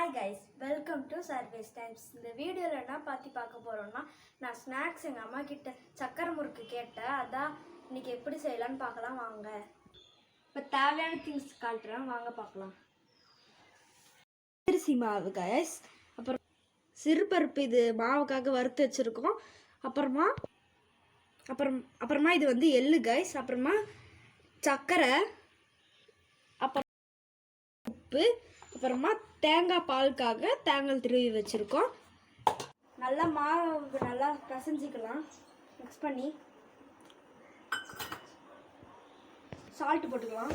Hi guys, welcome to services times. இந்த வீடியோவில் என்ன பார்க்க போகிறோம்னா, நான் ஸ்நாக்ஸ் எங்கள் அம்மா கிட்ட சக்கரை முறுக்கு கேட்டேன். அதான் இன்னைக்கு எப்படி செய்யலான்னு பார்க்கலாம் வாங்க. இப்போ தேவையான திங்ஸ் காட்டுறேன், வாங்க பார்க்கலாம். அரிசி மாவு கைஸ், அப்புறம் சிறுபருப்பு, இது மாவுக்காக வறுத்து வச்சுருக்கோம். அப்புறமா இது வந்து எள்ளு கைஸ், அப்புறமா சக்கரை, அப்புறம் உப்பு, அப்புறமா தேங்காய் பாலுக்காக தேங்காய் திருவி வச்சுருக்கோம். நல்லா மாவு நல்லா பிசைஞ்சிக்கலாம். மிக்ஸ் பண்ணி சால்ட் போட்டுக்கலாம்.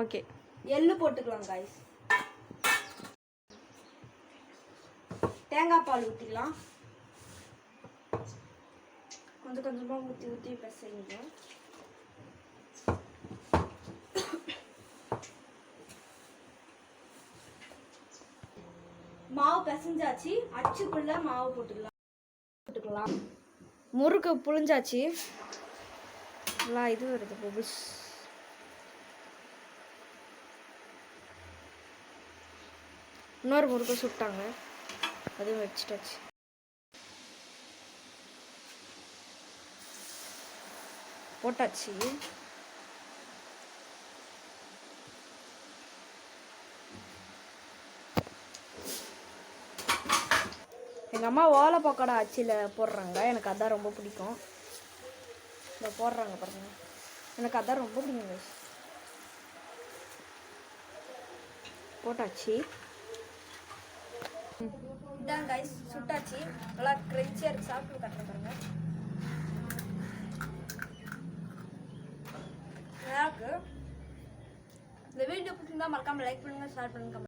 ஓகே, எள்ளு போட்டுக்கலாம் கைஸ். தேங்காய் பால் ஊற்றிக்கலாம். கொஞ்சம் கொஞ்சமாக ஊற்றி பிசைங்க. மாவு பிசைஞ்சாச்சு. அச்சுக்குள்ள மாவு போட்டுக்கலாம். முறுக்கு புழிஞ்சாச்சு. எல்லாம் இது வருது பபுள்ஸ். இன்னொரு முறுக்கு சுட்டாங்க, அதுவும் வச்சுட்டாச்சு. போட்டாச்சு. எங்கள் அம்மா ஓலை பக்கோடா அச்சில் போடுறாங்க. எனக்கு அதான் ரொம்ப பிடிக்கும். இதை போடுறாங்க பாருங்க, எனக்கு அதான் ரொம்ப பிடிக்கும். போட்டாச்சு. இதான் கைஸ், சுட்டாச்சு. நல்லா கிரன்ச்சியாக இருக்கு. சாப்பிட்டு கட்டுறேன் பாருங்க. நல்லா இருக்கு. இந்த வீடியோ பிடிச்சிருந்தா மறக்காமல் லைக் பண்ணுங்க, ஷேர் பண்ணுங்க.